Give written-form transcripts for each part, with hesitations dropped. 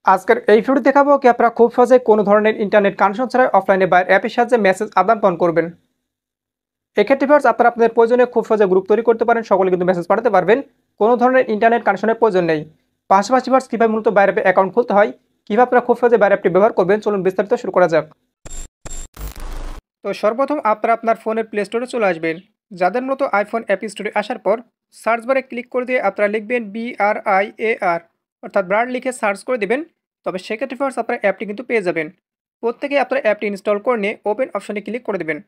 আজকের এই ভিডিও দেখাবো কি আপনারা খুব সহজে কোনো ধরনের ইন্টারনেট কানেকশন ছাড়াই অফলাইনে বা অ্যাপের সাহায্যে মেসেজ আদান প্রদান করবেন। এক্ষেত্রে ভিউয়ার্স আপনারা আপনাদের প্রয়োজনে খুব সহজে গ্রুপ তৈরি করতে পারেন, সকলে কিন্তু মেসেজ পাঠাতে পারবেন, কোনো ধরনের ইন্টারনেট কানেকশনের প্রয়োজন নেই। পাশাপাশি ভিউয়ার্স কীভাবে মূলত বাইরে অ্যাপে অ্যাকাউন্ট খুলতে হয়, কীভাবে আপনারা খুব সহজে বাইরে অ্যাপটি ব্যবহার করবেন, চলুন বিস্তারিত শুরু করা যাক। তো সর্বপ্রথম আপনারা আপনার ফোনের প্লে স্টোরে চলে আসবেন। যাদের মূলত আইফোন অ্যাপ স্টোরে আসার পর সার্চ বারে ক্লিক করে দিয়ে আপনারা লিখবেন BRIAR, অর্থাৎ ব্রাড লিখে সার্চ করে দেবেন। তবে সেক্ষেত্রে ফার্স্ট আপনার অ্যাপটি কিন্তু পেয়ে যাবেন। প্রত্যেকেই আপনার অ্যাপটি ইনস্টল করে নিয়ে ওপেন অপশনে ক্লিক করে দেবেন।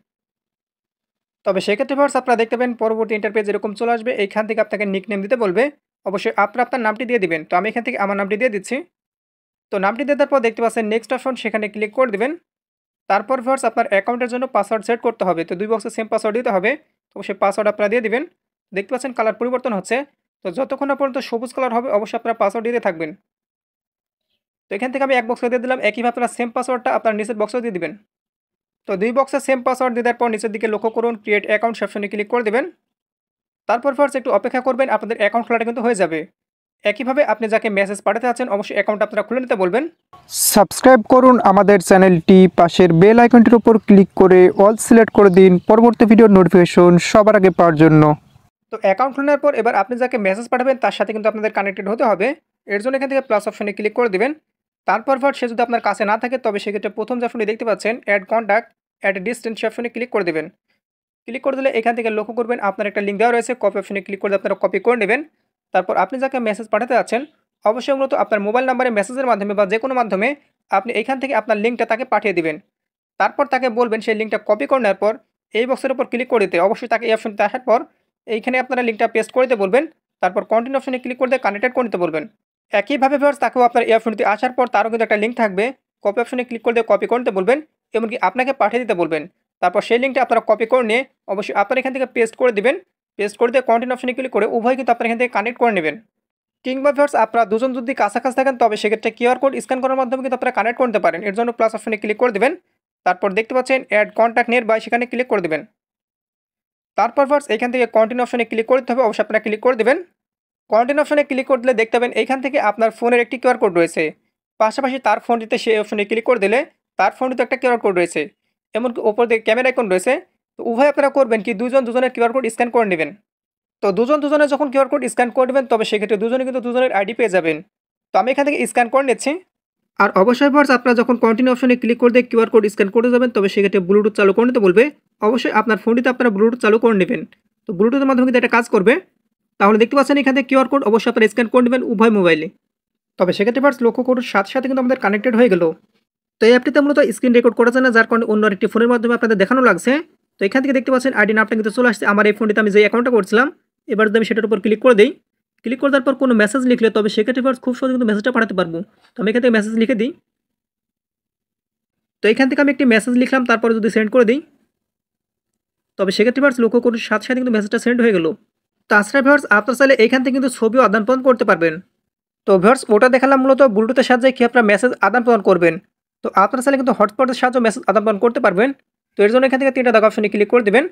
তবে সেক্ষেত্রে ফার্স্ট আপনারা দেখতে পাবেন পরবর্তী ইন্টারপেজ এরকম চলে আসবে। এইখান থেকে আপনাকে নিকনেম দিতে বলবে, অবশ্যই আপনারা আপনার নামটি দিয়ে দিবেন। তো আমি এখান থেকে আমার নামটি দিয়ে দিচ্ছি। তো নামটি দেওয়ার পর দেখতে পাচ্ছেন নেক্সট অপশন, সেখানে ক্লিক করে দেবেন। তারপর ফার্স্ট আপনার অ্যাকাউন্টের জন্য পাসওয়ার্ড সেট করতে হবে। তো 2 বক্সে সেম পাসওয়ার্ড দিতে হবে। তো সেই পাসওয়ার্ড আপনারা দিয়ে দিবেন। দেখতে পাচ্ছেন কালার পরিবর্তন হচ্ছে। তো যতক্ষণ না পর্যন্ত সবুজ কালার হবে অবশ্যই আপনারা পাসওয়ার্ড দিতে থাকবেন। তো এখান থেকে আমি এক বক্সে দিয়ে দিলাম। একইভাবে আপনারা সেম পাসওয়ার্ডটা আপনার নিচের বক্সে দিয়ে দিবেন। তো 2 বক্সে সেম পাসওয়ার্ড দিয়ে দেওয়ার পর নিচের দিকে লক্ষ্য করুন ক্রিয়েট অ্যাকাউন্ট অপশনে ক্লিক করে দেবেন। তারপর ফার্স্ট একটু অপেক্ষা করবেন, আপনাদের অ্যাকাউন্ট খোলাটা কিন্তু হয়ে যাবে। একইভাবে আপনি যাকে মেসেজ পাঠাতে আছেন অবশ্যই অ্যাকাউন্ট আপনারা খুলে নিতে বলবেন। সাবস্ক্রাইব করুন আমাদের চ্যানেলটি, পাশের বেল আইকনটির উপর ক্লিক করে অল সিলেক্ট করে দিন পরবর্তী ভিডিওর নোটিফিকেশন সবার আগে পাওয়ার জন্য। তো অ্যাকাউন্ট খোলার পর এবার আপনি যাকে মেসেজ পাঠাবেন তার সাথে কিন্তু আপনাদের কানেক্টেড হতে হবে। এর জন্য এখান থেকে প্লাস অপশনে ক্লিক করে দিবেন। তারপর সে যদি আপনার কাছে না থাকে তবে সেক্ষেত্রে প্রথম যে অপশনটি দেখতে পাচ্ছেন add contact at a distance অপশনে ক্লিক করে দেবেন। ক্লিক করে দিলে এখান থেকে লক্ষ্য করবেন আপনার একটা লিঙ্ক দেওয়া রয়েছে, কপি অপশনে ক্লিক করে আপনারা কপি করে নেবেন। তারপর আপনি যাকে মেসেজ পাঠাতে আছেন অবশ্যই মূলত আপনার মোবাইল নাম্বারে মেসেজের মাধ্যমে বা যে কোনো মাধ্যমে আপনি এখান থেকে আপনার লিঙ্কটা তাকে পাঠিয়ে দিবেন। তারপর তাকে বলবেন সেই লিঙ্কটা কপি করে নেওয়ার পর এই বক্সের উপর ক্লিক করে দিতে। অবশ্যই তাকে এই অপশনতে আসার পর এইখানে আপনারা লিঙ্কটা পেস্ট করে দিতে বলবেন। তারপর কন্টিনিউ অপশনে ক্লিক করে দিয়ে কানেক্টেড করে নিতে বলবেন। একইভাবে ভিউয়ার্স তাকেও আপনার এই অপশনটি আসার পর তারও কিন্তু একটা লিঙ্ক থাকবে, কপি অপশনে ক্লিক করে দিয়ে কপি করে নিতে বলবেন, এমনকি আপনাকে পাঠিয়ে দিতে বলবেন। তারপর সেই লিঙ্কটা আপনারা কপি করে নিয়ে অবশ্যই আপনারা এখান থেকে পেস্ট করে দিবেন। পেস্ট করে দিয়ে কন্টিনিউ অপশনে ক্লিক করে উভয় কিন্তু আপনারা এখান থেকে কানেক্ট করে নেবেন। কিংবা ভিউয়ার্স আপনারা দুজন যদি কাছাকাছি থাকেন তবে সেক্ষেত্রে কিউআর কোড স্ক্যান করার মাধ্যমে কিন্তু আপনারা কানেক্ট করতে পারেন। এর জন্য প্লাস অপশনে ক্লিক করে দেবেন। তারপর দেখতে পাচ্ছেন অ্যাড কন্ট্যাক্ট নিয়ার বাই, সেখানে ক্লিক করে দেবেন। তারপর ভিউয়ার্স এখান থেকে কন্টিনিউ অপশনে ক্লিক করতে হবে, অবশ্যই আপনারা ক্লিক করে দেবেন। কন্টিনিউ অপশনে ক্লিক করে দিলে দেখতে পাবেন এইখান থেকে আপনার ফোনের একটি কিউআর কোড রয়েছে। পাশাপাশি তার ফোনটিতে সেই অপশনে ক্লিক করে দিলে তার ফোনটিতে একটা কিউআর কোড রয়েছে, এমনকি ওপর দিকে ক্যামেরা আইকন রয়েছে। তো উভয় আপনারা করবেন কি দুজনের কিউআর কোড স্ক্যান করে নেবেন। তো দুজনের যখন কিউআর কোড স্ক্যান করে নেবেন তবে সেক্ষেত্রে দুজনে কিন্তু দুজনের আইডি পেয়ে যাবেন। তো আমি এখান থেকে স্ক্যান করে নিচ্ছি। আর অবশ্যই ফার্স্ট আপনারা যখন কন্টিনিউ অপশনে ক্লিক করে দিয়ে কিউআর কোড স্ক্যান করে যাবেন তবে সেক্ষেত্রে ব্লুটুথ চালু করে নিতে বলবে। অবশ্যই আপনার ফোনটিতে আপনারা ব্লুটুথ চালু করে নেবেন। তো ব্লুটুথের মাধ্যমে কিন্তু এটা কাজ করবে। তাহলে দেখতে পাচ্ছেন এখান থেকে কিউআর কোড অবশ্যই আপনারা স্ক্যান করে নেবেন উভয় মোবাইলে। তবে সেক্ষেত্রে ফার্স্ট লক্ষ্য করুন সাথে সাথে কিন্তু আমাদের কানেক্টেড হয়ে গেল। তো এই অ্যাপটিতে মূলত স্ক্রিন রেকর্ড করা যায় না, যার কারণে অন্য আরেকটি ফোনের মাধ্যমে আপনাদের দেখানো লাগছে। তো এখান থেকে দেখতে পাচ্ছেন আইডি নামটা কিন্তু চলে আসছে আমার এই ফোনটিতে আমি যে অ্যাকাউন্টটা করছিলাম। এবার যদি আমি সেটার উপর ক্লিক করে দিই, ক্লিক করে দেওয়ার পর কোনো মেসেজ লিখলে তবে সেক্ষেত্রে ফার্স্ট খুব সহজে কিন্তু মেসেজটা পাঠাতে পারবো। তো আমি এখান থেকে মেসেজ লিখে দিই। তো এখান থেকে আমি একটি মেসেজ লিখলাম, তারপরে যদি সেন্ড করে দিই তবে সেক্ষেত্রে ফার্স্ট লক্ষ্য করুন সাথে সাথে কিন্তু মেসেজটা সেন্ড হয়ে গেল। তাছাড়া ভিউয়ার্স আপনারা চাইলে এখান থেকে কিন্তু ছবিও আদান প্রদান করতে পারবেন। তো ভিউয়ার্স ওটা দেখালাম মূলত ব্লুটুথের সাহায্যে কি আপনারা মেসেজ আদান প্রদান করবেন। তো আপনারা চাইলে কিন্তু হটস্পটের সাহায্যে মেসেজ আদান প্রদান করতে পারবেন। তো এর জন্য এখান থেকে 3টা দাগ অপশনে ক্লিক করে দেবেন।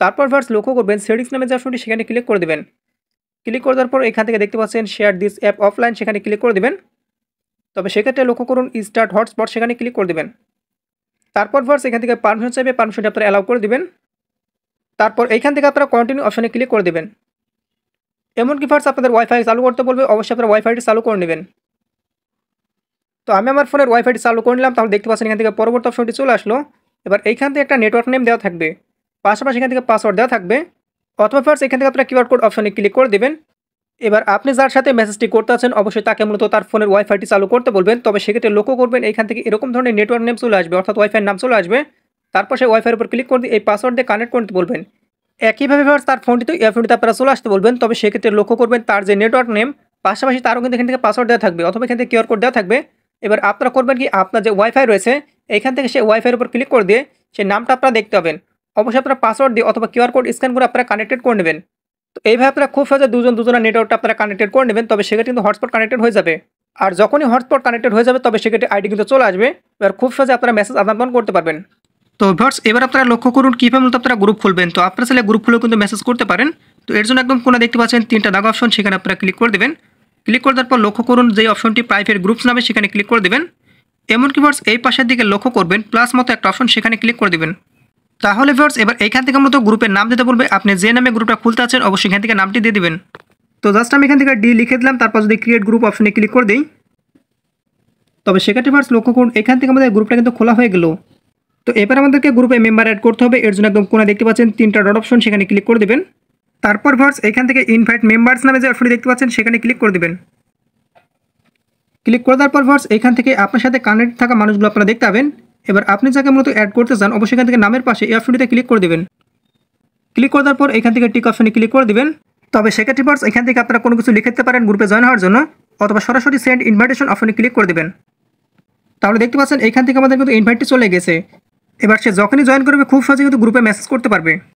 তারপর ভিউয়ার্স লক্ষ্য করবেন সেটিংস নামে যে অপশনটি সেখানে ক্লিক করে দেবেন। ক্লিক করে দেওয়ার পর এখান থেকে দেখতে পাচ্ছেন শেয়ার দিস অ্যাপ অফলাইন, সেখানে ক্লিক করে দেবেন। তবে সেক্ষেত্রে লক্ষ্য করুন স্টার্ট হটস্পট, সেখানে ক্লিক করে দেবেন। তারপর ভিউয়ার্স এখান থেকে পারমিশন চাইবে, পারমিশনটা আপনারা অ্যালাউ করে দেবেন। তারপর এইখান থেকে আপনারা কন্টিনিউ অপশনে ক্লিক করে দেবেন। এমনকি ফার্স্ট আপনাদের ওয়াইফাই চালু করতে বলবে, অবশ্যই আপনারা ওয়াইফাইটি চালু করে নেবেন। তো আমি আমার ফোনের ওয়াইফাইটি চালু করে নিলাম। তাহলে দেখতে পাচ্ছেন এখান থেকে পরবর্তী অপশনটি চলে আসলো। এবার এইখান থেকে একটা নেটওয়ার্ক নেম দেওয়া থাকবে, পাশাপাশি এখান থেকে পাসওয়ার্ড দেওয়া থাকবে। অথবা ফার্স্ট এখান থেকে আপনারা কিউআর কোড অপশনে ক্লিক করে দেবেন। এবার আপনি যার সাথে মেসেজটি করতে আছেন অবশ্যই তাকে মূলত তার ফোনের ওয়াইফাইটি চালু করতে বলবেন। তবে সেক্ষেত্রে লক্ষ্য করবেন এখান থেকে এরকম ধরনের নেটওয়ার্ক নেম চলে আসবে, অর্থাৎ ওয়াইফাইয়ের নাম চলে আসবে। তারপর সেই ওয়াইফাইয়ের উপর ক্লিক করে দিয়ে এই পাসওয়ার্ড দিয়ে কানেক্ট করতে বলবেন। একইভাবে ফার্স্ট তার ফোনটিতে ইয়ারফোনটিতে আপনারা চলে আসতে বলবেন। তবে সেক্ষেত্রে লক্ষ্য করবেন তার যে নেটওয়ার্ক নেম পাশাপাশি তারও কিন্তু এখান থেকে পাসওয়ার্ড দেওয়া থাকবে, অথবা এখান থেকে কিউআর কোড দেওয়া থাকবে। এবার আপনারা করবেন কি আপনার যে ওয়াইফাই রয়েছে এখান থেকে সেই ওয়াইফাইয়ের উপর ক্লিক করে দিয়ে সেই নামটা আপনারা দেখতে পাবেন। অবশ্যই আপনারা পাসওয়ার্ড দিয়ে অথবা কিউআর কোড স্ক্যান করে আপনারা কানেক্টেড করে নেবেন। তো এইভাবে আপনারা খুব সহজে দুজনের নেটওয়ার্কটা আপনারা কানেক্টেড করে নেবেন। তবে সেক্ষেত্রে কিন্তু হটস্পট কানেক্টেড হয়ে যাবে। আর যখনই হটস্পট কানেক্টেড হয়ে যাবে তবে সেক্ষেত্রে আইডি কিন্তু চলে আসবে। এবার খুব সহজে আপনারা মেসেজ আদান প্রদান করতে পারবেন। তো ভিউয়ার্স এবার আপনারা লক্ষ্য করুন কীভাবে মূলত আপনারা গ্রুপ খুলবেন। তো আপনারা চাইলে গ্রুপ খুলেও কিন্তু মেসেজ করতে পারেন। তো এর জন্য একদম কোণে দেখতে পাচ্ছেন 3টা দাগ অপশন, সেখানে আপনারা ক্লিক করে দেবেন। ক্লিক করে দেওয়ার পর লক্ষ্য করুন যে অপশনটি প্রাইভেট গ্রুপস নামে সেখানে ক্লিক করে দেবেন। এমনকি ভিউয়ার্স এই পাশের দিকে লক্ষ্য করবেন প্লাস মতো একটা অপশন, সেখানে ক্লিক করে দেবেন। তাহলে ভিউয়ার্স এবার এইখান থেকে মূলত গ্রুপের নাম দিতে বলবে, আপনি যে নামে গ্রুপটা খুলতে আছেন অবশ্যই এখান থেকে নামটি দিয়ে দিবেন। তো জাস্ট আমি এখান থেকে ডি লিখে দিলাম, তারপর যদি ক্রিয়েট গ্রুপ অপশনে ক্লিক করে দিই, তবে সেক্ষেত্রে ভিউয়ার্স লক্ষ্য করুন এখান থেকে আমাদের গ্রুপটা কিন্তু খোলা হয়ে গেল। তো এবার আমাদেরকে গ্রুপে মেম্বার অ্যাড করতে হবে, এর জন্য একদম কোণে দেখতে পাচ্ছেন 3টা ডট অপশন, সেখানে ক্লিক করে দেবেন। তারপর ভিউয়ার্স এখান থেকে ইনভাইট মেম্বার্স নামে যে অপশনটি দেখতে পাচ্ছেন সেখানে ক্লিক করে দেবেন। ক্লিক করে দেওয়ার পর ভিউয়ার্স এখান থেকে আপনার সাথে কানেক্ট থাকা মানুষগুলো আপনারা দেখতে পাবেন। এবার আপনি যাকে মূলত অ্যাড করতে চান অবশ্যই এখান থেকে নামের পাশে এই অপশনটিতে ক্লিক করে দেবেন। ক্লিক করে দেওয়ার পর এখান থেকে টিক অপশনে ক্লিক করে দেবেন। তবে সেক্ষেত্রে ভিউয়ার্স এখান থেকে আপনারা কোনো কিছু লিখে দিতে পারেন গ্রুপে জয়েন হওয়ার জন্য, অথবা সরাসরি সেন্ড ইনভাইটেশন অপশনে ক্লিক করে দেবেন। তাহলে দেখতে পাচ্ছেন এখান থেকে আমাদের কিন্তু ইনভাইটটি চলে গেছে। এবার সে যখনই জয়েন করবে খুব সহজে কিন্তু গ্রুপে মেসেজ করতে পারবে।